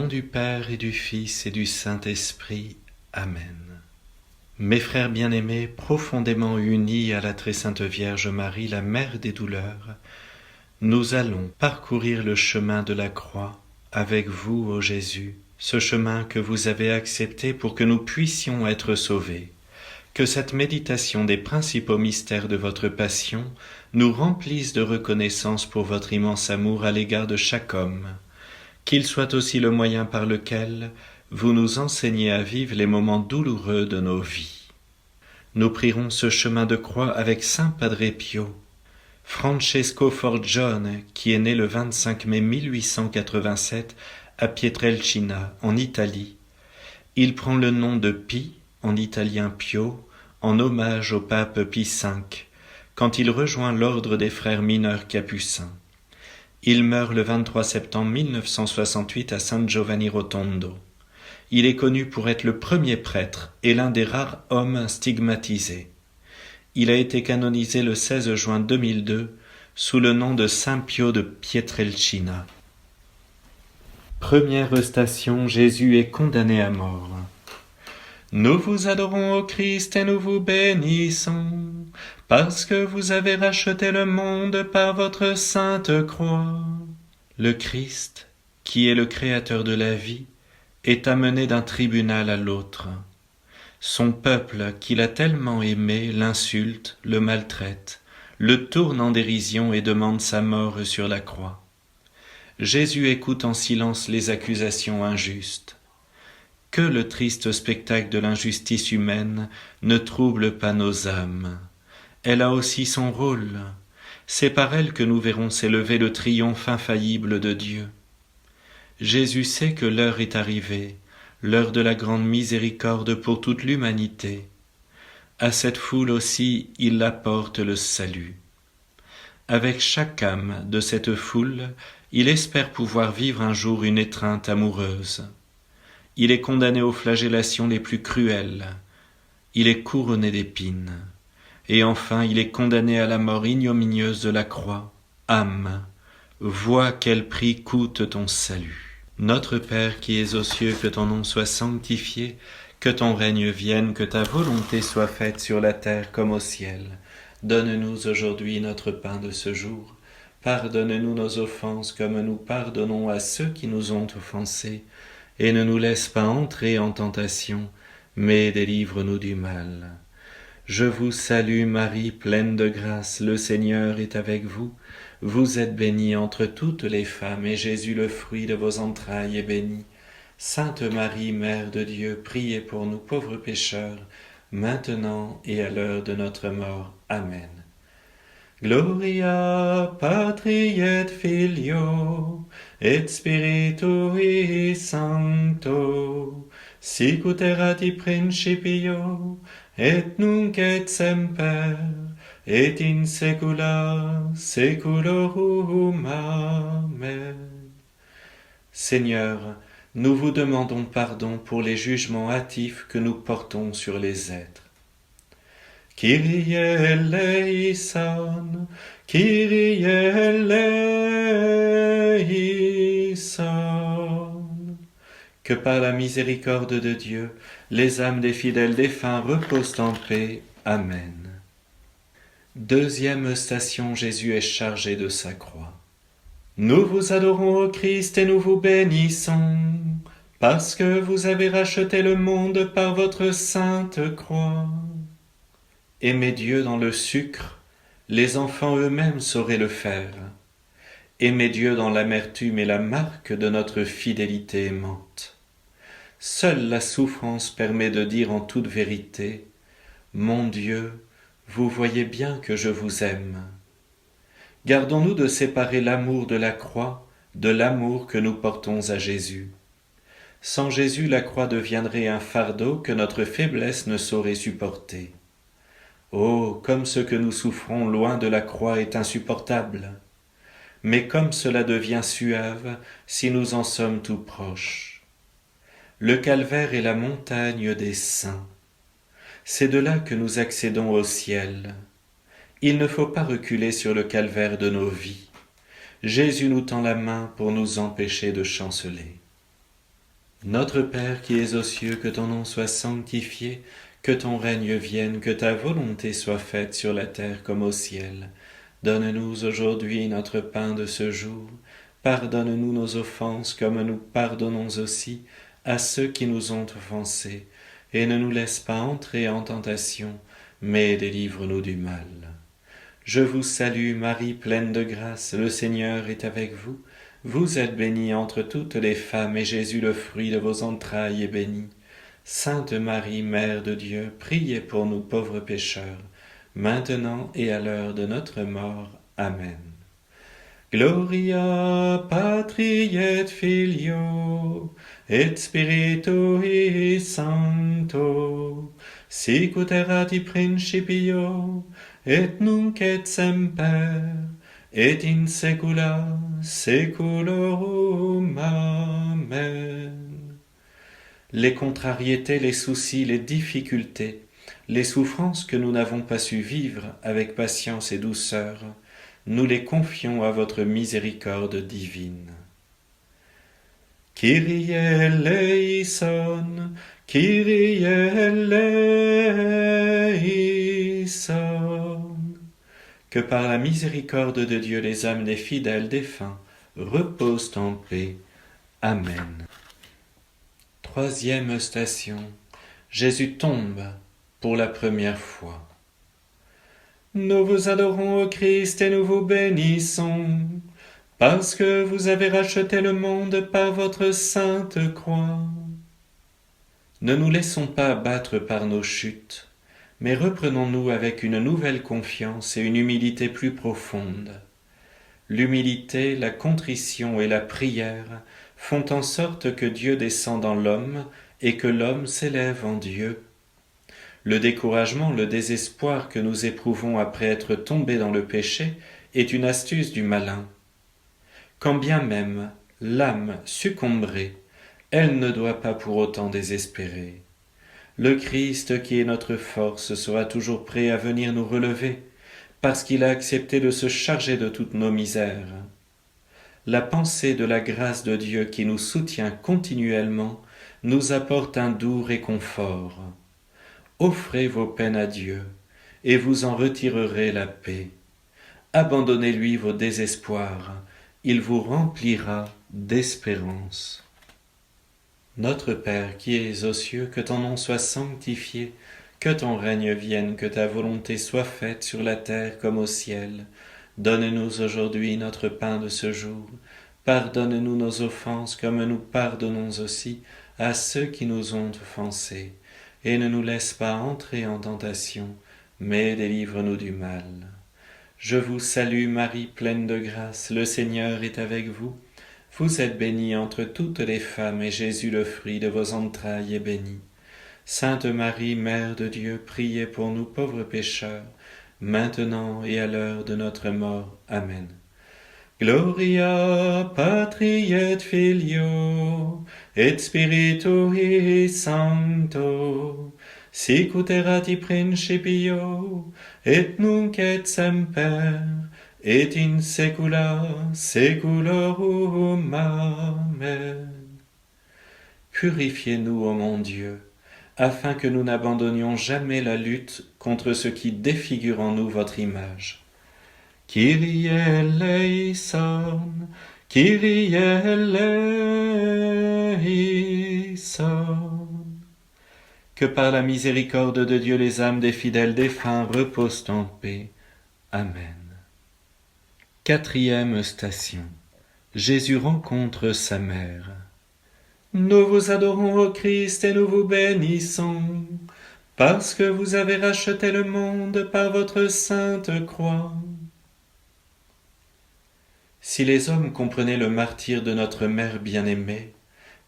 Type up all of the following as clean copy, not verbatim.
nom du Père et du Fils et du Saint-Esprit. Amen. Mes frères bien-aimés, profondément unis à la très sainte Vierge Marie, la Mère des douleurs, nous allons parcourir le chemin de la croix avec vous, ô Jésus, ce chemin que vous avez accepté pour que nous puissions être sauvés. Que cette méditation des principaux mystères de votre passion nous remplisse de reconnaissance pour votre immense amour à l'égard de chaque homme, qu'il soit aussi le moyen par lequel vous nous enseignez à vivre les moments douloureux de nos vies. Nous prierons ce chemin de croix avec Saint Padre Pio, Francesco Forgione, qui est né le 25 mai 1887 à Pietrelcina, en Italie. Il prend le nom de Pie, en italien Pio, en hommage au pape Pie V, quand il rejoint l'ordre des frères mineurs capucins. Il meurt le 23 septembre 1968 à San Giovanni Rotondo. Il est connu pour être le premier prêtre et l'un des rares hommes stigmatisés. Il a été canonisé le 16 juin 2002 sous le nom de Saint Pio de Pietrelcina. Première station, Jésus est condamné à mort. Nous vous adorons, ô Christ, et nous vous bénissons, parce que vous avez racheté le monde par votre sainte croix. Le Christ, qui est le créateur de la vie, est amené d'un tribunal à l'autre. Son peuple, qu'il a tellement aimé, l'insulte, le maltraite, le tourne en dérision et demande sa mort sur la croix. Jésus écoute en silence les accusations injustes. Que le triste spectacle de l'injustice humaine ne trouble pas nos âmes. Elle a aussi son rôle. C'est par elle que nous verrons s'élever le triomphe infaillible de Dieu. Jésus sait que l'heure est arrivée, l'heure de la grande miséricorde pour toute l'humanité. À cette foule aussi, il apporte le salut. Avec chaque âme de cette foule, il espère pouvoir vivre un jour une étreinte amoureuse. Il est condamné aux flagellations les plus cruelles. Il est couronné d'épines. Et enfin, il est condamné à la mort ignominieuse de la croix. Âme, vois quel prix coûte ton salut. Notre Père qui es aux cieux, que ton nom soit sanctifié, que ton règne vienne, que ta volonté soit faite sur la terre comme au ciel. Donne-nous aujourd'hui notre pain de ce jour. Pardonne-nous nos offenses comme nous pardonnons à ceux qui nous ont offensés. Et ne nous laisse pas entrer en tentation, mais délivre-nous du mal. Je vous salue Marie, pleine de grâce, le Seigneur est avec vous. Vous êtes bénie entre toutes les femmes, et Jésus, le fruit de vos entrailles, est béni. Sainte Marie, Mère de Dieu, priez pour nous pauvres pécheurs, maintenant et à l'heure de notre mort. Amen. Gloria Patri et Filio et Spiritui Sancto, sic ut erat in principio, et nunc et semper, et in saecula saeculorum. Amen. Seigneur, nous vous demandons pardon pour les jugements hâtifs que nous portons sur les êtres. Kyrie eleison, Kyrie eleison. Que par la miséricorde de Dieu, les âmes des fidèles défunts reposent en paix. Amen. Deuxième station, Jésus est chargé de sa croix. Nous vous adorons, ô Christ, et nous vous bénissons, parce que vous avez racheté le monde par votre sainte croix. Aimer Dieu dans le sucre, les enfants eux-mêmes sauraient le faire. Aimer Dieu dans l'amertume est la marque de notre fidélité aimante. Seule la souffrance permet de dire en toute vérité « Mon Dieu, vous voyez bien que je vous aime ». Gardons-nous de séparer l'amour de la croix de l'amour que nous portons à Jésus. Sans Jésus, la croix deviendrait un fardeau que notre faiblesse ne saurait supporter. Oh, comme ce que nous souffrons loin de la croix est insupportable, mais comme cela devient suave si nous en sommes tout proches. Le calvaire est la montagne des saints. C'est de là que nous accédons au ciel. Il ne faut pas reculer sur le calvaire de nos vies. Jésus nous tend la main pour nous empêcher de chanceler. Notre Père qui es aux cieux, que ton nom soit sanctifié, que ton règne vienne, que ta volonté soit faite sur la terre comme au ciel. Donne-nous aujourd'hui notre pain de ce jour. Pardonne-nous nos offenses comme nous pardonnons aussi à ceux qui nous ont offensés. Et ne nous laisse pas entrer en tentation, mais délivre-nous du mal. Je vous salue Marie, pleine de grâce, le Seigneur est avec vous. Vous êtes bénie entre toutes les femmes, et Jésus, le fruit de vos entrailles, est béni. Sainte Marie, Mère de Dieu, priez pour nous pauvres pécheurs, maintenant et à l'heure de notre mort. Amen. Gloria Patri et Filio et Spiritui Sancto, sic ut erat in principio et nunc et semper et in saecula saeculorum. Amen. Les contrariétés, les soucis, les difficultés, les souffrances que nous n'avons pas su vivre avec patience et douceur, nous les confions à votre miséricorde divine. Kyrie eleison, Kyrie eleison. Que par la miséricorde de Dieu les âmes des fidèles défunts reposent en paix. Amen. Troisième station. Jésus tombe pour la première fois. Nous vous adorons, ô Christ, et nous vous bénissons, parce que vous avez racheté le monde par votre sainte croix. Ne nous laissons pas abattre par nos chutes, mais reprenons-nous avec une nouvelle confiance et une humilité plus profonde. L'humilité, la contrition et la prière font en sorte que Dieu descend dans l'homme et que l'homme s'élève en Dieu. Le découragement, le désespoir que nous éprouvons après être tombés dans le péché est une astuce du malin. Quand bien même l'âme succomberait, elle ne doit pas pour autant désespérer. Le Christ qui est notre force sera toujours prêt à venir nous relever, parce qu'il a accepté de se charger de toutes nos misères. La pensée de la grâce de Dieu qui nous soutient continuellement nous apporte un doux réconfort. Offrez vos peines à Dieu, et vous en retirerez la paix. Abandonnez-lui vos désespoirs, il vous remplira d'espérance. Notre Père qui es aux cieux, que ton nom soit sanctifié, que ton règne vienne, que ta volonté soit faite sur la terre comme au ciel. Donne-nous aujourd'hui notre pain de ce jour. Pardonne-nous nos offenses comme nous pardonnons aussi à ceux qui nous ont offensés. Et ne nous laisse pas entrer en tentation, mais délivre-nous du mal. Je vous salue Marie, pleine de grâce, le Seigneur est avec vous. Vous êtes bénie entre toutes les femmes, et Jésus, le fruit de vos entrailles, est béni. Sainte Marie, Mère de Dieu, priez pour nous pauvres pécheurs, maintenant et à l'heure de notre mort. Amen. Gloria Patri et Filio et Spiritui Sancto, sic ut erat in principio et nunc et semper et in saecula saeculorum. Amen. Purifiez-nous, ô mon Dieu, afin que nous n'abandonnions jamais la lutte contre ce qui défigure en nous votre image. Kyrie eleison, Kyrie eleison. Que par la miséricorde de Dieu les âmes des fidèles défunts reposent en paix. Amen. Quatrième station. Jésus rencontre sa mère. Nous vous adorons, ô Christ, et nous vous bénissons, parce que vous avez racheté le monde par votre sainte croix. Si les hommes comprenaient le martyre de notre mère bien-aimée,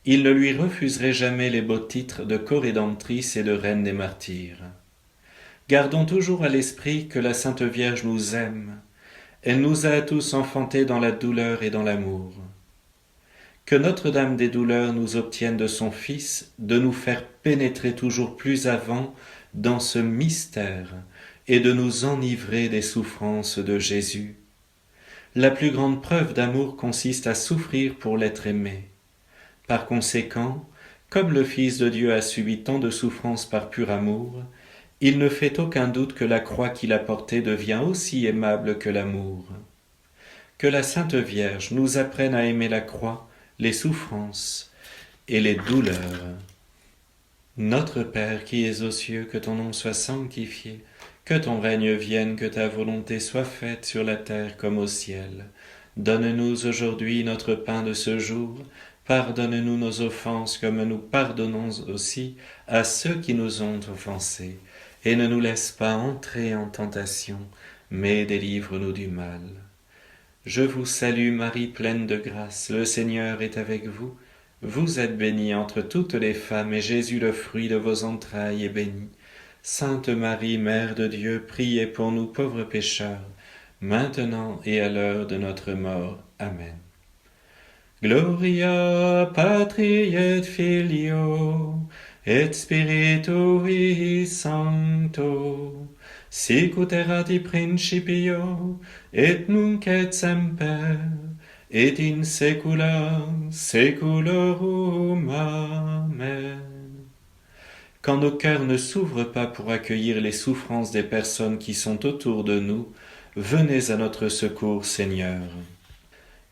ils ne lui refuseraient jamais les beaux titres de corédemptrice et de reine des martyrs. Gardons toujours à l'esprit que la Sainte Vierge nous aime. Elle nous a tous enfantés dans la douleur et dans l'amour. Que Notre-Dame des douleurs nous obtienne de son Fils de nous faire pénétrer toujours plus avant dans ce mystère et de nous enivrer des souffrances de Jésus. La plus grande preuve d'amour consiste à souffrir pour l'être aimé. Par conséquent, Comme le Fils de Dieu a subi tant de souffrances par pur amour, il ne fait aucun doute que la croix qu'il a portée devient aussi aimable que l'amour. Que la Sainte Vierge nous apprenne à aimer la croix, les souffrances et les douleurs. Notre Père qui es aux cieux, que ton nom soit sanctifié, que ton règne vienne, que ta volonté soit faite sur la terre comme au ciel. Donne-nous aujourd'hui notre pain de ce jour. Pardonne-nous nos offenses comme nous pardonnons aussi à ceux qui nous ont offensés. Et ne nous laisse pas entrer en tentation, mais délivre-nous du mal. Je vous salue Marie, pleine de grâce, le Seigneur est avec vous. Vous êtes bénie entre toutes les femmes, et Jésus, le fruit de vos entrailles, est béni. Sainte Marie, Mère de Dieu, priez pour nous pauvres pécheurs, maintenant et à l'heure de notre mort. Amen. Gloria Patri et Filio, et Spiritui Sancto, sic ut erat in principio, et nunc et semper, et in saecula saeculorum. Amen. Quand nos cœurs ne s'ouvrent pas pour accueillir les souffrances des personnes qui sont autour de nous, venez à notre secours, Seigneur.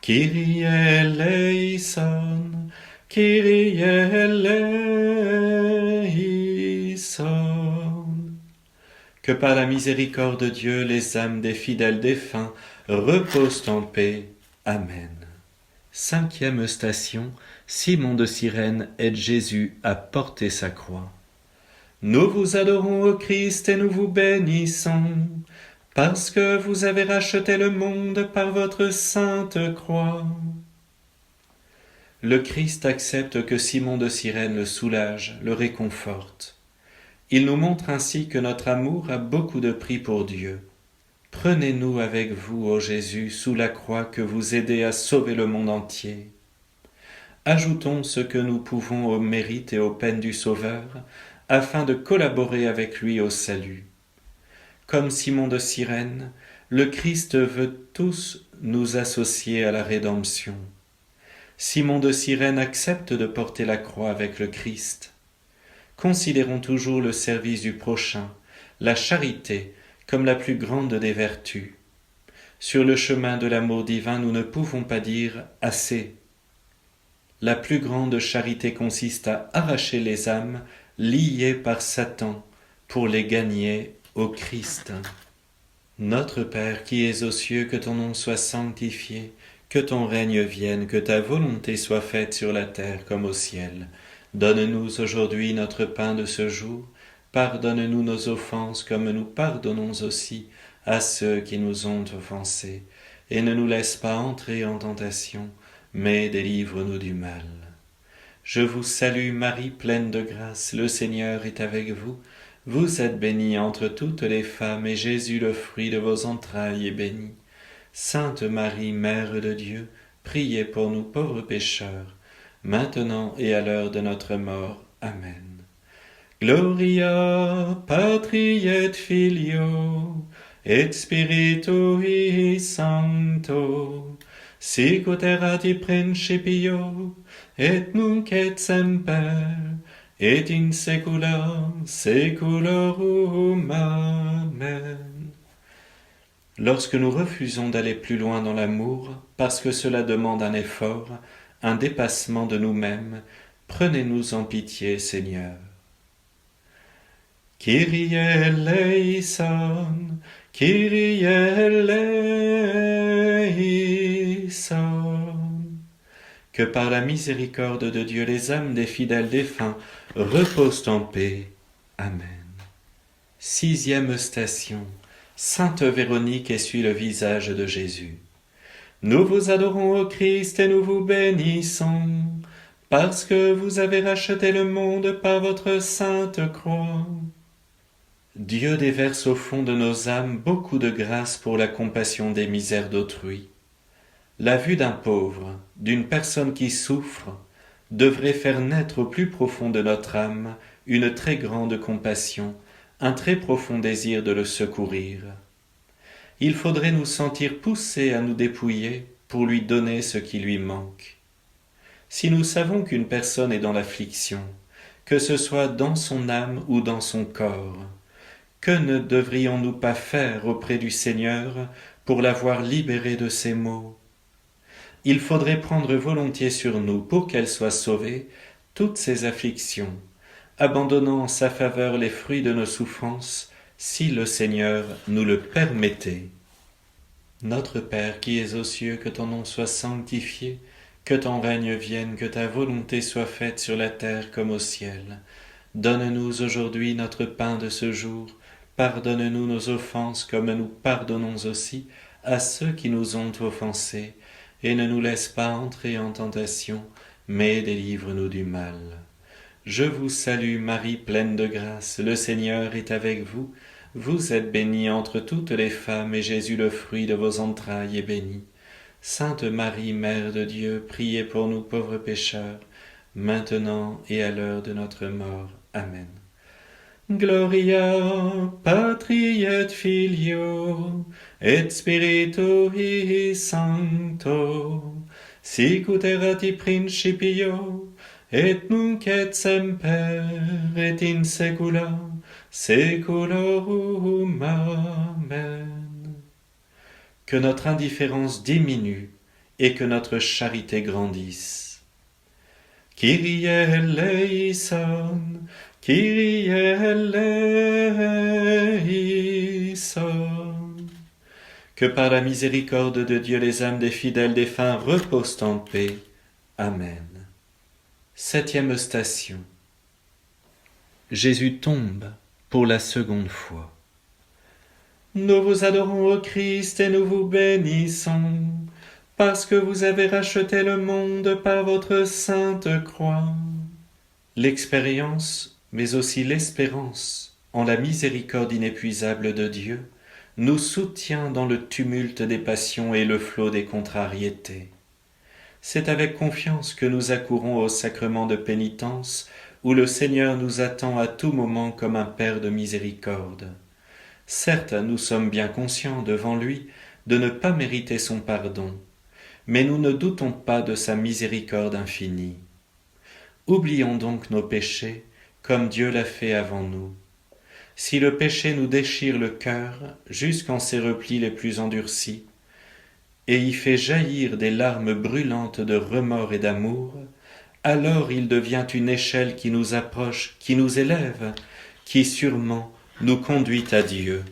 Kyrie eleison, Kyrie eleison. Que par la miséricorde de Dieu, les âmes des fidèles défunts reposent en paix. Amen. 5e station, Simon de Cyrène aide Jésus à porter sa croix. Nous vous adorons, ô Christ, et nous vous bénissons, parce que vous avez racheté le monde par votre sainte croix. Le Christ accepte que Simon de Cyrène le soulage, le réconforte. Il nous montre ainsi que notre amour a beaucoup de prix pour Dieu. Prenez-nous avec vous, ô Jésus, sous la croix que vous aidez à sauver le monde entier. Ajoutons ce que nous pouvons aux mérites et aux peines du Sauveur, afin de collaborer avec lui au salut. Comme Simon de Cyrène, le Christ veut tous nous associer à la rédemption. Simon de Cyrène accepte de porter la croix avec le Christ. Considérons toujours le service du prochain, la charité, comme la plus grande des vertus. Sur le chemin de l'amour divin, nous ne pouvons pas dire « assez ». La plus grande charité consiste à arracher les âmes liées par Satan pour les gagner au Christ. Notre Père qui es aux cieux, que ton nom soit sanctifié, que ton règne vienne, que ta volonté soit faite sur la terre comme au ciel. Donne-nous aujourd'hui notre pain de ce jour. Pardonne-nous nos offenses comme nous pardonnons aussi à ceux qui nous ont offensés. Et ne nous laisse pas entrer en tentation, mais délivre-nous du mal. Je vous salue Marie, pleine de grâce, le Seigneur est avec vous. Vous êtes bénie entre toutes les femmes, et Jésus, le fruit de vos entrailles, est béni. Sainte Marie, Mère de Dieu, priez pour nous pauvres pécheurs, maintenant et à l'heure de notre mort. Amen. Gloria Patri et Filio, et Spiritui Sancto, sic ut erat in principio, et nunc et semper, et in saecula saeculorum. Amen. Lorsque nous refusons d'aller plus loin dans l'amour, parce que cela demande un effort, un dépassement de nous-mêmes, prenez-nous en pitié, Seigneur. Kyrie eleison, Kyrie eleison. Que par la miséricorde de Dieu, les âmes des fidèles défunts reposent en paix. Amen. 6e station. Sainte Véronique essuie le visage de Jésus. Nous vous adorons, ô Christ, et nous vous bénissons, parce que vous avez racheté le monde par votre sainte croix. Dieu déverse au fond de nos âmes beaucoup de grâce pour la compassion des misères d'autrui. La vue d'un pauvre, d'une personne qui souffre, devrait faire naître au plus profond de notre âme une très grande compassion, un très profond désir de le secourir. Il faudrait nous sentir poussés à nous dépouiller pour lui donner ce qui lui manque. Si nous savons qu'une personne est dans l'affliction, que ce soit dans son âme ou dans son corps, que ne devrions-nous pas faire auprès du Seigneur pour l'avoir libérée de ces maux? Il faudrait prendre volontiers sur nous, pour qu'elle soit sauvée, toutes ces afflictions, abandonnant en sa faveur les fruits de nos souffrances, si le Seigneur nous le permettait. Notre Père qui es aux cieux, que ton nom soit sanctifié, que ton règne vienne, que ta volonté soit faite sur la terre comme au ciel. Donne-nous aujourd'hui notre pain de ce jour. Pardonne-nous nos offenses comme nous pardonnons aussi à ceux qui nous ont offensés. Et ne nous laisse pas entrer en tentation, mais délivre-nous du mal. Je vous salue Marie, pleine de grâce, le Seigneur est avec vous. Vous êtes bénie entre toutes les femmes, et Jésus, le fruit de vos entrailles, est béni. Sainte Marie, Mère de Dieu, priez pour nous pauvres pécheurs, maintenant et à l'heure de notre mort. Amen. Gloria Patri et Filio et Spiritui Sancto, sicut erat in principio et nunc et semper et in saecula saeculorum. Amen. Que notre indifférence diminue et que notre charité grandisse. Kyrie eleison, Kyrie eleison. Que par la miséricorde de Dieu les âmes des fidèles défunts reposent en paix. Amen. 7e station. Jésus tombe pour la seconde fois. Nous vous adorons, ô Christ, et nous vous bénissons, parce que vous avez racheté le monde par votre sainte croix. L'expérience, mais aussi l'espérance en la miséricorde inépuisable de Dieu, nous soutient dans le tumulte des passions et le flot des contrariétés. C'est avec confiance que nous accourons au sacrement de pénitence, où le Seigneur nous attend à tout moment comme un Père de miséricorde. Certes, nous sommes bien conscients devant lui de ne pas mériter son pardon, mais nous ne doutons pas de sa miséricorde infinie. Oublions donc nos péchés, comme Dieu l'a fait avant nous. Si le péché nous déchire le cœur jusqu'en ses replis les plus endurcis, et y fait jaillir des larmes brûlantes de remords et d'amour, alors il devient une échelle qui nous approche, qui nous élève, qui sûrement nous conduit à Dieu.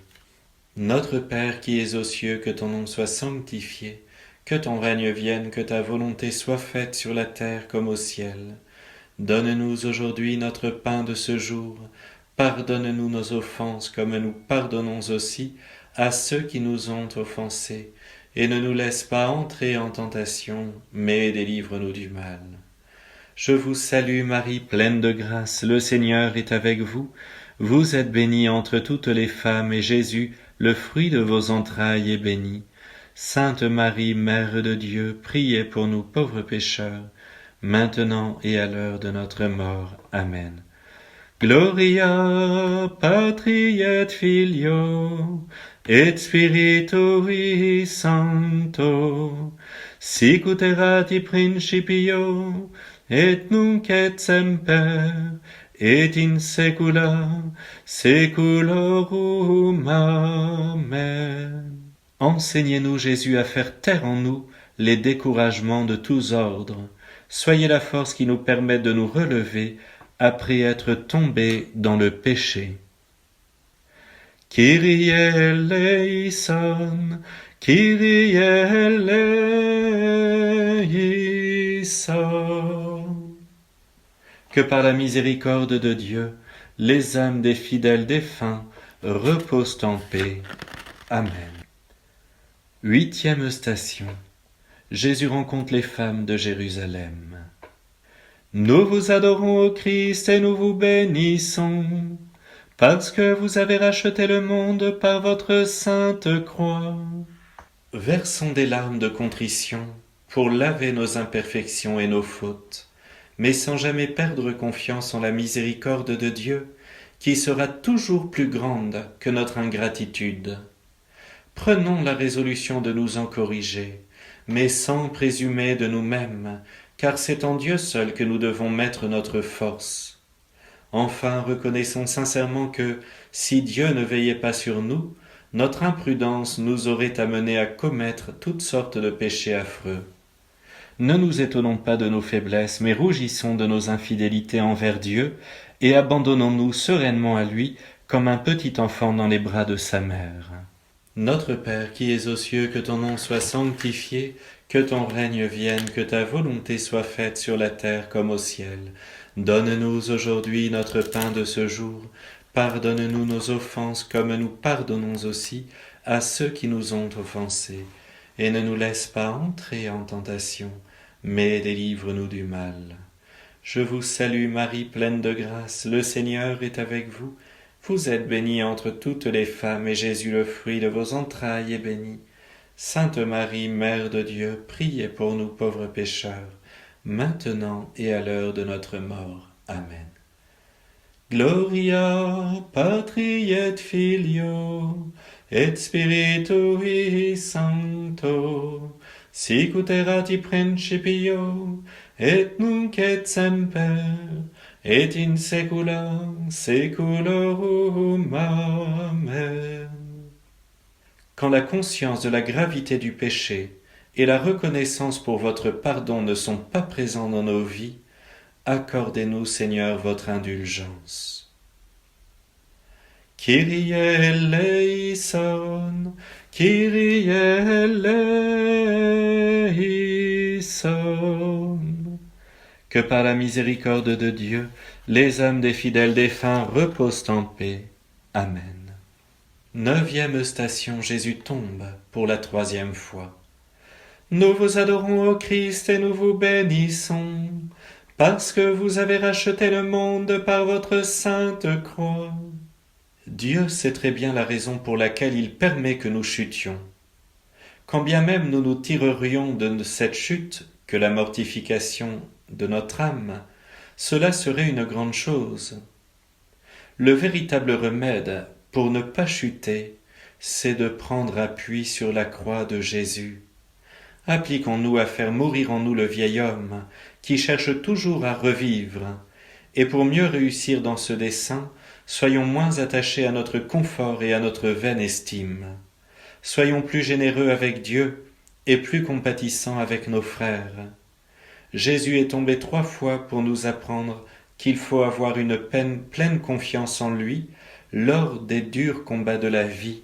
Notre Père qui es aux cieux, que ton nom soit sanctifié, que ton règne vienne, que ta volonté soit faite sur la terre comme au ciel. Donne-nous aujourd'hui notre pain de ce jour. Pardonne-nous nos offenses comme nous pardonnons aussi à ceux qui nous ont offensés. Et ne nous laisse pas entrer en tentation, mais délivre-nous du mal. Je vous salue Marie, pleine de grâce, le Seigneur est avec vous. Vous êtes bénie entre toutes les femmes, et Jésus, le fruit de vos entrailles, est béni. Sainte Marie, Mère de Dieu, priez pour nous pauvres pécheurs, maintenant et à l'heure de notre mort. Amen. Gloria Patri et Filio et Spiritui Sancto, sicut erat in principio et nunc et semper et in saecula saeculorum. Amen. Enseignez-nous, Jésus, à faire taire en nous les découragements de tous ordres. Soyez la force qui nous permet de nous relever après être tombés dans le péché. Kyrie eleison, Kyrie eleison. Que par la miséricorde de Dieu, les âmes des fidèles défunts reposent en paix. Amen. 8e station. Jésus rencontre les femmes de Jérusalem. Nous vous adorons, ô Christ, et nous vous bénissons, parce que vous avez racheté le monde par votre sainte croix. Versons des larmes de contrition pour laver nos imperfections et nos fautes, mais sans jamais perdre confiance en la miséricorde de Dieu, qui sera toujours plus grande que notre ingratitude. Prenons la résolution de nous en corriger, mais sans présumer de nous-mêmes, car c'est en Dieu seul que nous devons mettre notre force. Enfin, reconnaissons sincèrement que, si Dieu ne veillait pas sur nous, notre imprudence nous aurait amenés à commettre toutes sortes de péchés affreux. Ne nous étonnons pas de nos faiblesses, mais rougissons de nos infidélités envers Dieu, et abandonnons-nous sereinement à lui, comme un petit enfant dans les bras de sa mère. Notre Père qui es aux cieux, que ton nom soit sanctifié, que ton règne vienne, que ta volonté soit faite sur la terre comme au ciel. Donne-nous aujourd'hui notre pain de ce jour. Pardonne-nous nos offenses comme nous pardonnons aussi à ceux qui nous ont offensés. Et ne nous laisse pas entrer en tentation, mais délivre-nous du mal. Je vous salue Marie, pleine de grâce, le Seigneur est avec vous. Vous êtes bénie entre toutes les femmes, et Jésus, le fruit de vos entrailles, est béni. Sainte Marie, Mère de Dieu, priez pour nous pauvres pécheurs, maintenant et à l'heure de notre mort. Amen. Gloria Patri et Filio et Spiritui Sancto, sic ut erat in principio et nunc et semper et in saecula saeculorum. Amen. Quand la conscience de la gravité du péché et la reconnaissance pour votre pardon ne sont pas présents dans nos vies, accordez-nous, Seigneur, votre indulgence. Kyrie eleison, Kyrie eleison. Que par la miséricorde de Dieu, les âmes des fidèles défunts reposent en paix. Amen. 9e station, Jésus tombe pour la 3e fois. Nous vous adorons, ô Christ, et nous vous bénissons, parce que vous avez racheté le monde par votre sainte croix. Dieu sait très bien la raison pour laquelle il permet que nous chutions. Quand bien même nous nous tirerions de cette chute que la mortification de notre âme, cela serait une grande chose. Le véritable remède pour ne pas chuter, c'est de prendre appui sur la croix de Jésus. Appliquons-nous à faire mourir en nous le vieil homme qui cherche toujours à revivre, et pour mieux réussir dans ce dessein, soyons moins attachés à notre confort et à notre vaine estime. Soyons plus généreux avec Dieu et plus compatissants avec nos frères. Jésus est tombé 3 fois pour nous apprendre qu'il faut avoir une pleine confiance en lui lors des durs combats de la vie,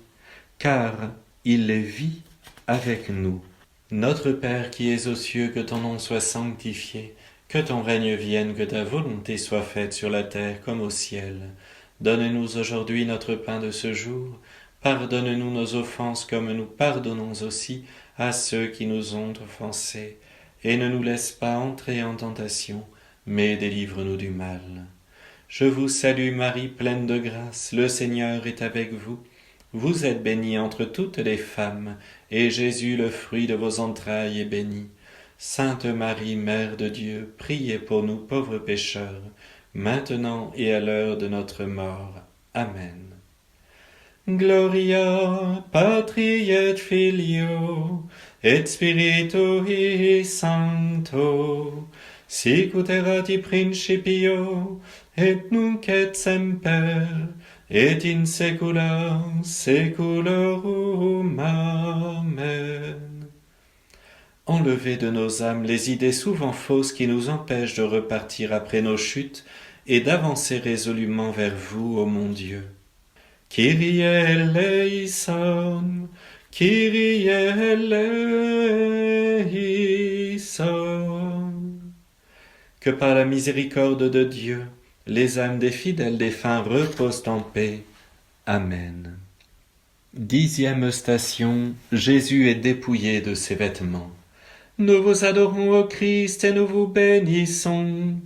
car il les vit avec nous. Notre Père qui es aux cieux, que ton nom soit sanctifié, que ton règne vienne, que ta volonté soit faite sur la terre comme au ciel. Donne-nous aujourd'hui notre pain de ce jour. Pardonne-nous nos offenses comme nous pardonnons aussi à ceux qui nous ont offensés. Et ne nous laisse pas entrer en tentation, mais délivre-nous du mal. Je vous salue Marie, pleine de grâce, le Seigneur est avec vous. Vous êtes bénie entre toutes les femmes, et Jésus, le fruit de vos entrailles, est béni. Sainte Marie, Mère de Dieu, priez pour nous pauvres pécheurs, maintenant et à l'heure de notre mort. Amen. Gloria Patri et Filio et Spiritui Sancto, sic ut erat in principio et nunc et semper et in saecula saeculorum. Amen. Enlevez de nos âmes les idées souvent fausses qui nous empêchent de repartir après nos chutes et d'avancer résolument vers vous, ô mon Dieu. Kyrie eleison, Kyrie eleison. Que par la miséricorde de Dieu, les âmes des fidèles défunts reposent en paix. Amen. 10e station, Jésus est dépouillé de ses vêtements. Nous vous adorons, ô Christ, et nous vous bénissons,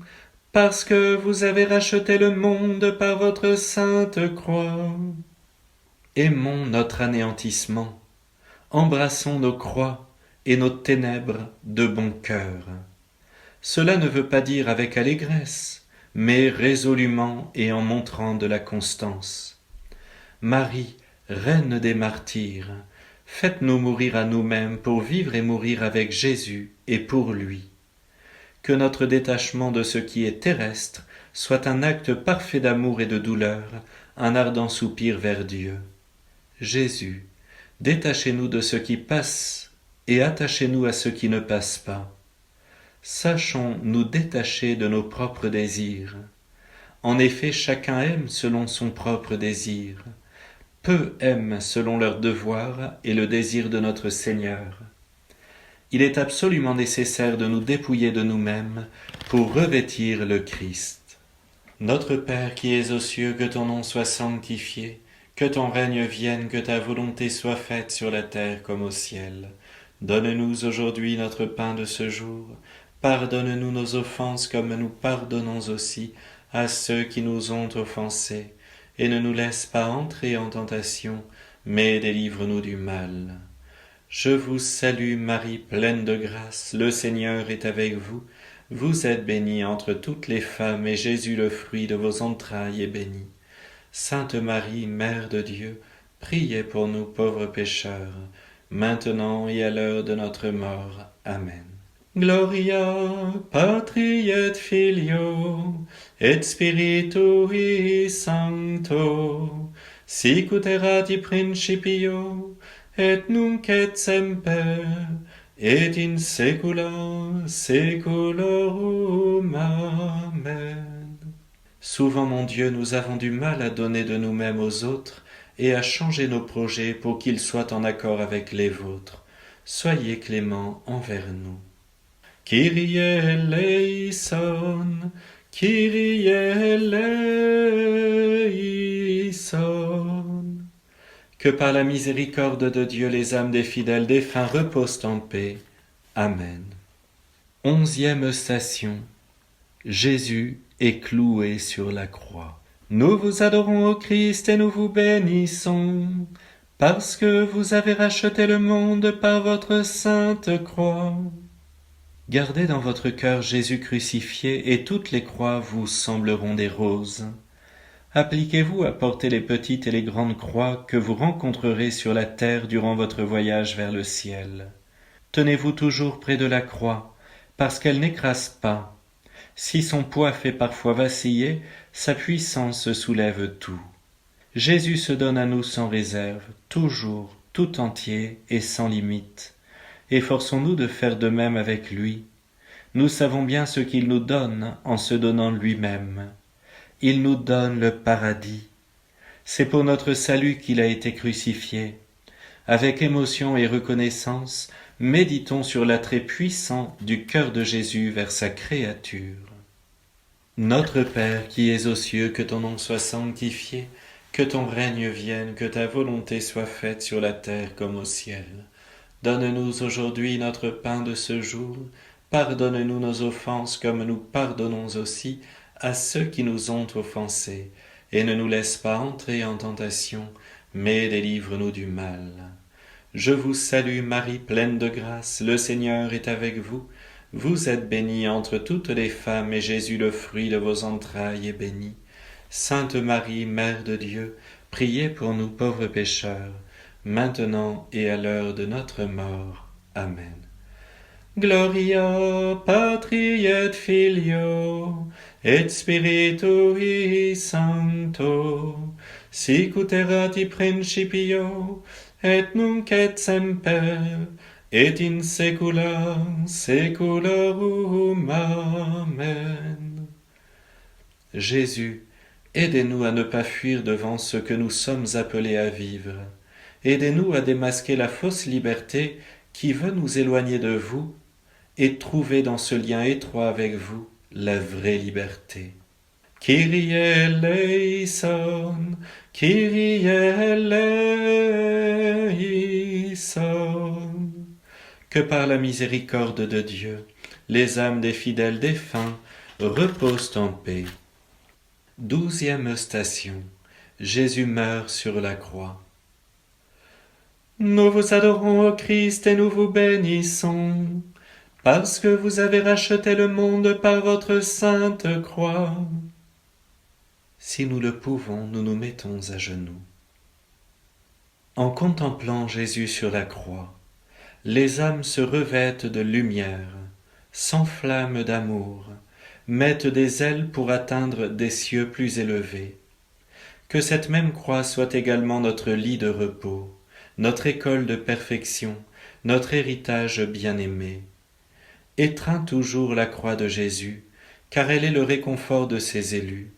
parce que vous avez racheté le monde par votre sainte croix. Aimons notre anéantissement, embrassons nos croix et nos ténèbres de bon cœur. Cela ne veut pas dire avec allégresse, mais résolument et en montrant de la constance. Marie, Reine des martyrs, faites-nous mourir à nous-mêmes pour vivre et mourir avec Jésus et pour lui. que notre détachement de ce qui est terrestre soit un acte parfait d'amour et de douleur, un ardent soupir vers Dieu. Jésus, détachez-nous de ce qui passe et attachez-nous à ce qui ne passe pas. Sachons nous détacher de nos propres désirs. En effet, chacun aime selon son propre désir. Peu aiment selon leur devoir et le désir de notre Seigneur. Il est absolument nécessaire de nous dépouiller de nous-mêmes pour revêtir le Christ. Notre Père qui es aux cieux, que ton nom soit sanctifié, que ton règne vienne, que ta volonté soit faite sur la terre comme au ciel. Donne-nous aujourd'hui notre pain de ce jour. Pardonne-nous nos offenses comme nous pardonnons aussi à ceux qui nous ont offensés. Et ne nous laisse pas entrer en tentation, mais délivre-nous du mal. Je vous salue Marie, pleine de grâce, le Seigneur est avec vous. Vous êtes bénie entre toutes les femmes, et Jésus, le fruit de vos entrailles, est béni. Sainte Marie, Mère de Dieu, priez pour nous pauvres pécheurs, maintenant et à l'heure de notre mort. Amen. Gloria Patri et Filio et Spiritui Sancto, sic ut erat in principio et nunc et semper et in saecula saeculorum. Amen. Souvent, mon Dieu, nous avons du mal à donner de nous-mêmes aux autres et à changer nos projets pour qu'ils soient en accord avec les vôtres. Soyez clément envers nous. Kyrie eleison, Kyrie eleison. Que par la miséricorde de Dieu les âmes des fidèles défunts reposent en paix. Amen. 11e station. Jésus est cloué sur la croix. Nous vous adorons, ô Christ, et nous vous bénissons, parce que vous avez racheté le monde par votre sainte croix. Gardez dans votre cœur Jésus crucifié, et toutes les croix vous sembleront des roses. Appliquez-vous à porter les petites et les grandes croix que vous rencontrerez sur la terre durant votre voyage vers le ciel. Tenez-vous toujours près de la croix, parce qu'elle n'écrase pas. Si son poids fait parfois vaciller, sa puissance soulève tout. Jésus se donne à nous sans réserve, toujours, tout entier et sans limite. Efforçons-nous de faire de même avec lui. Nous savons bien ce qu'il nous donne en se donnant lui-même. Il nous donne le paradis. C'est pour notre salut qu'il a été crucifié. Avec émotion et reconnaissance, méditons sur l'attrait puissant du cœur de Jésus vers sa créature. Notre Père qui es aux cieux, que ton nom soit sanctifié, que ton règne vienne, que ta volonté soit faite sur la terre comme au ciel. Donne-nous aujourd'hui notre pain de ce jour. Pardonne-nous nos offenses comme nous pardonnons aussi à ceux qui nous ont offensés. Et ne nous laisse pas entrer en tentation, mais délivre-nous du mal. Je vous salue Marie, pleine de grâce, le Seigneur est avec vous. Vous êtes bénie entre toutes les femmes, et Jésus, le fruit de vos entrailles, est béni. Sainte Marie, Mère de Dieu, priez pour nous pauvres pécheurs, maintenant et à l'heure de notre mort. Amen. Gloria Patri et Filio et Spiritui Sancto, sic ut erat in principio et nunc et semper et in saecula saeculorum. Amen. Jésus, aidez-nous à ne pas fuir devant ce que nous sommes appelés à vivre. Aidez-nous à démasquer la fausse liberté qui veut nous éloigner de vous et trouver dans ce lien étroit avec vous la vraie liberté. Kyrie eleison, Kyrie eleison. Que par la miséricorde de Dieu, les âmes des fidèles défunts reposent en paix. 12e station. Jésus meurt sur la croix. Nous vous adorons, ô Christ, et nous vous bénissons, parce que vous avez racheté le monde par votre sainte croix. Si nous le pouvons, nous nous mettons à genoux. En contemplant Jésus sur la croix, les âmes se revêtent de lumière, s'enflamment d'amour, mettent des ailes pour atteindre des cieux plus élevés. Que cette même croix soit également notre lit de repos, notre école de perfection, notre héritage bien-aimé. Étreins toujours la croix de Jésus, car elle est le réconfort de ses élus.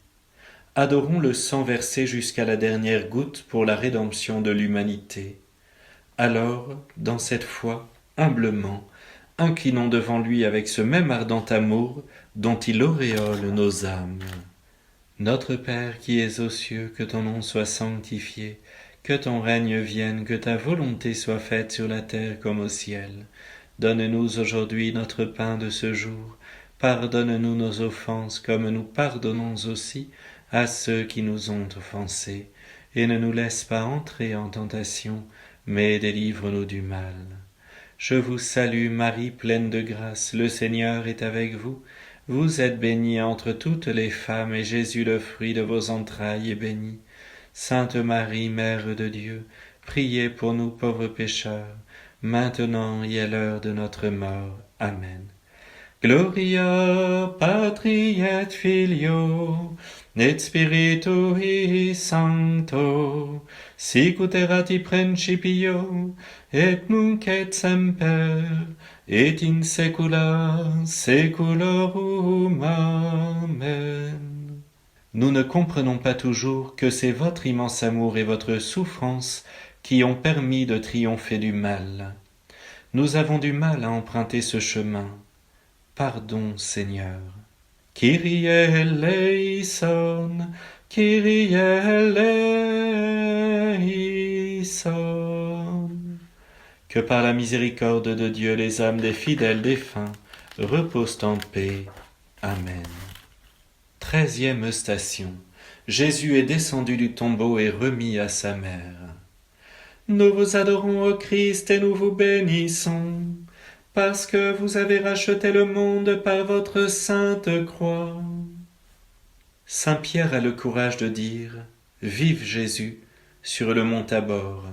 Adorons le sang versé jusqu'à la dernière goutte pour la rédemption de l'humanité. Alors, dans cette foi, humblement, inclinons devant lui avec ce même ardent amour dont il auréole nos âmes. Notre Père qui es aux cieux, que ton nom soit sanctifié, que ton règne vienne, que ta volonté soit faite sur la terre comme au ciel. Donne-nous aujourd'hui notre pain de ce jour. Pardonne-nous nos offenses comme nous pardonnons aussi à ceux qui nous ont offensés. Et ne nous laisse pas entrer en tentation, mais délivre-nous du mal. Je vous salue Marie, pleine de grâce, le Seigneur est avec vous. Vous êtes bénie entre toutes les femmes, et Jésus, le fruit de vos entrailles, est béni. Sainte Marie, Mère de Dieu, priez pour nous pauvres pécheurs, maintenant et à l'heure de notre mort. Amen. Gloria Patri et Filio, et Spiritui Sancto, sicut erat in principio, et nunc et semper, et in saecula saeculorum. Amen. Nous ne comprenons pas toujours que c'est votre immense amour et votre souffrance qui ont permis de triompher du mal. Nous avons du mal à emprunter ce chemin. Pardon, Seigneur. Kyrie eleison, Kyrie eleison. Que par la miséricorde de Dieu les âmes des fidèles défunts reposent en paix. Amen. 13e station. Jésus est descendu du tombeau et remis à sa mère. Nous vous adorons, ô Christ, et nous vous bénissons, parce que vous avez racheté le monde par votre sainte croix. Saint Pierre a le courage de dire « Vive Jésus » sur le mont Tabor.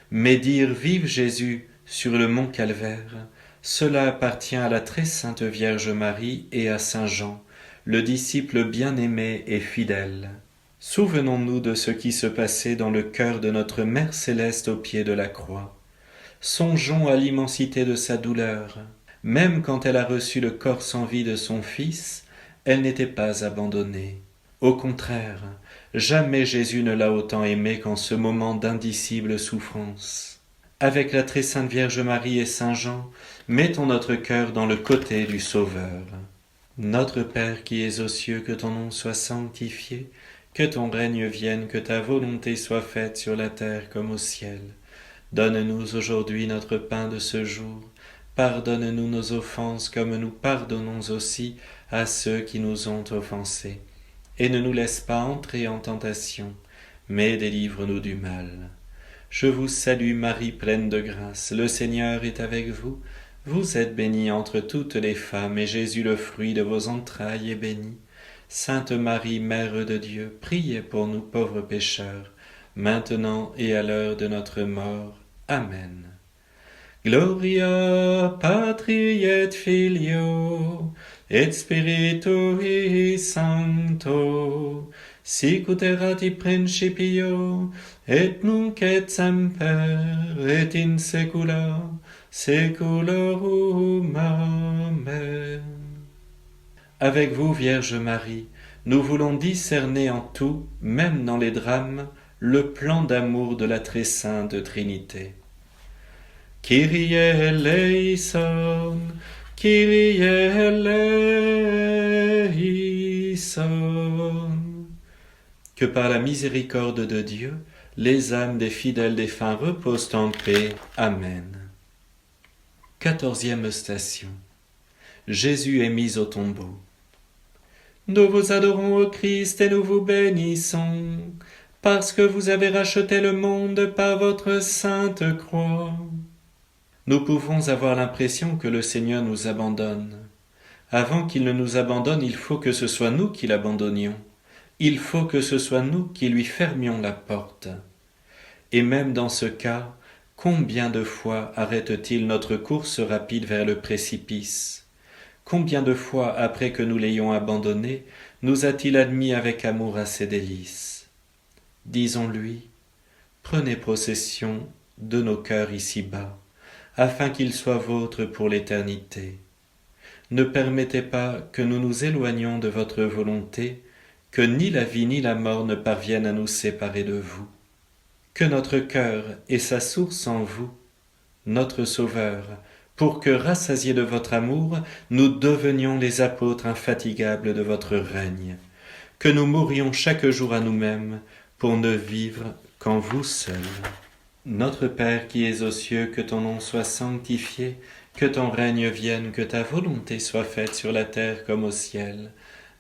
Mais dire « Vive Jésus » sur le mont Calvaire, cela appartient à la très sainte Vierge Marie et à Saint Jean, le disciple bien-aimé et fidèle. Souvenons-nous de ce qui se passait dans le cœur de notre Mère Céleste au pied de la croix. Songeons à l'immensité de sa douleur. Même quand elle a reçu le corps sans vie de son Fils, elle n'était pas abandonnée. Au contraire, jamais Jésus ne l'a autant aimée qu'en ce moment d'indicible souffrance. Avec la très sainte Vierge Marie et Saint Jean, mettons notre cœur dans le côté du Sauveur. Notre Père qui es aux cieux, que ton nom soit sanctifié, que ton règne vienne, que ta volonté soit faite sur la terre comme au ciel. Donne-nous aujourd'hui notre pain de ce jour. Pardonne-nous nos offenses comme nous pardonnons aussi à ceux qui nous ont offensés. Et ne nous laisse pas entrer en tentation, mais délivre-nous du mal. Je vous salue Marie, pleine de grâce, le Seigneur est avec vous. Vous êtes bénie entre toutes les femmes, et Jésus, le fruit de vos entrailles, est béni. Sainte Marie, Mère de Dieu, priez pour nous pauvres pécheurs, maintenant et à l'heure de notre mort. Amen. Gloria Patri et Filio, et Spiritui Sancto, sicut erat in principio, et nunc et semper, et in saecula saeculorum. Amen. Avec vous, Vierge Marie, nous voulons discerner en tout, même dans les drames, le plan d'amour de la très sainte Trinité. Kyrie eleison, Kyrie eleison. Que par la miséricorde de Dieu, les âmes des fidèles défunts reposent en paix. Amen. 14e station. Jésus est mis au tombeau. Nous vous adorons, ô Christ, et nous vous bénissons, parce que vous avez racheté le monde par votre sainte croix. Nous pouvons avoir l'impression que le Seigneur nous abandonne. Avant qu'il ne nous abandonne, il faut que ce soit nous qui l'abandonnions. Il faut que ce soit nous qui lui fermions la porte. Et même dans ce cas, combien de fois arrête-t-il notre course rapide vers le précipice ? Combien de fois, après que nous l'ayons abandonné, nous a-t-il admis avec amour à ses délices? Disons-lui, prenez possession de nos cœurs ici-bas, afin qu'ils soient vôtres pour l'éternité. Ne permettez pas que nous nous éloignions de votre volonté, que ni la vie ni la mort ne parviennent à nous séparer de vous. Que notre cœur ait sa source en vous, notre Sauveur, pour que, rassasiés de votre amour, nous devenions les apôtres infatigables de votre règne, que nous mourions chaque jour à nous-mêmes pour ne vivre qu'en vous seul. Notre Père qui es aux cieux, que ton nom soit sanctifié, que ton règne vienne, que ta volonté soit faite sur la terre comme au ciel.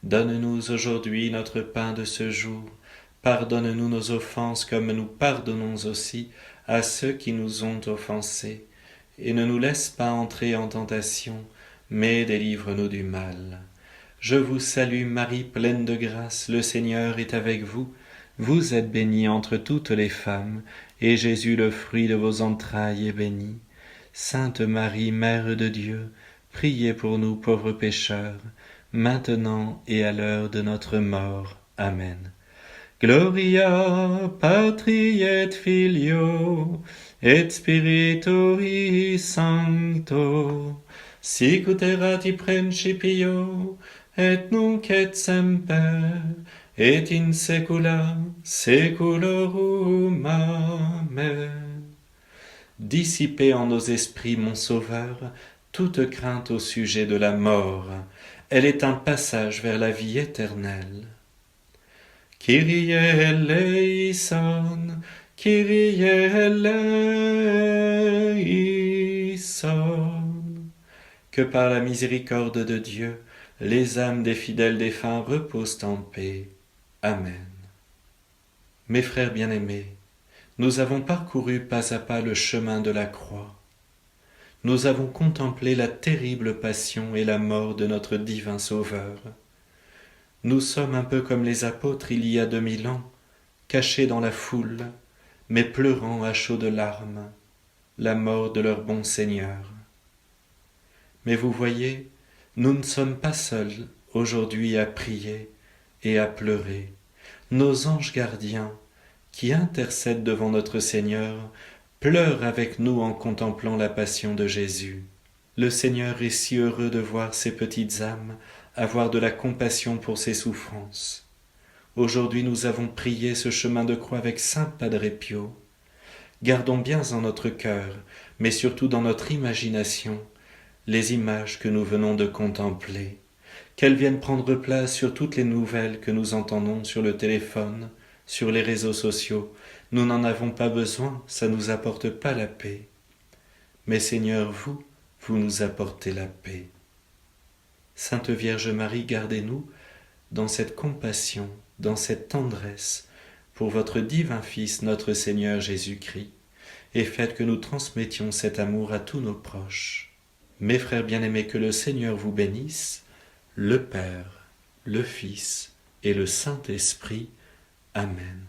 Donne-nous aujourd'hui notre pain de ce jour. Pardonne-nous nos offenses comme nous pardonnons aussi à ceux qui nous ont offensés. Et ne nous laisse pas entrer en tentation, mais délivre-nous du mal. Je vous salue Marie, pleine de grâce, le Seigneur est avec vous. Vous êtes bénie entre toutes les femmes, et Jésus, le fruit de vos entrailles, est béni. Sainte Marie, Mère de Dieu, priez pour nous pauvres pécheurs, maintenant et à l'heure de notre mort. Amen. Gloria Patri et Filio et Spiritui Sancto, sic ut erat in principio et nunc et semper et in saecula saeculorum. Amen. Dissipez en nos esprits, mon Sauveur, toute crainte au sujet de la mort. Elle est un passage vers la vie éternelle. Kyrie eleison, Kyrie eleison. Que par la miséricorde de Dieu, les âmes des fidèles défunts reposent en paix. Amen. Mes frères bien-aimés, nous avons parcouru pas à pas le chemin de la croix. Nous avons contemplé la terrible passion et la mort de notre divin Sauveur. Nous sommes un peu comme les apôtres il y a 2000 ans, cachés dans la foule, mais pleurant à chaudes larmes la mort de leur bon Seigneur. Mais vous voyez, nous ne sommes pas seuls aujourd'hui à prier et à pleurer. Nos anges gardiens, qui intercèdent devant notre Seigneur, pleurent avec nous en contemplant la passion de Jésus. Le Seigneur est si heureux de voir ces petites âmes avoir de la compassion pour ses souffrances. Aujourd'hui, nous avons prié ce chemin de croix avec saint Padre Pio. Gardons bien en notre cœur, mais surtout dans notre imagination, les images que nous venons de contempler, qu'elles viennent prendre place sur toutes les nouvelles que nous entendons sur le téléphone, sur les réseaux sociaux. Nous n'en avons pas besoin, ça ne nous apporte pas la paix. Mais Seigneur, vous nous apportez la paix. Sainte Vierge Marie, gardez-nous dans cette compassion, dans cette tendresse pour votre divin Fils, notre Seigneur Jésus-Christ, et faites que nous transmettions cet amour à tous nos proches. Mes frères bien-aimés, que le Seigneur vous bénisse, le Père, le Fils et le Saint-Esprit. Amen.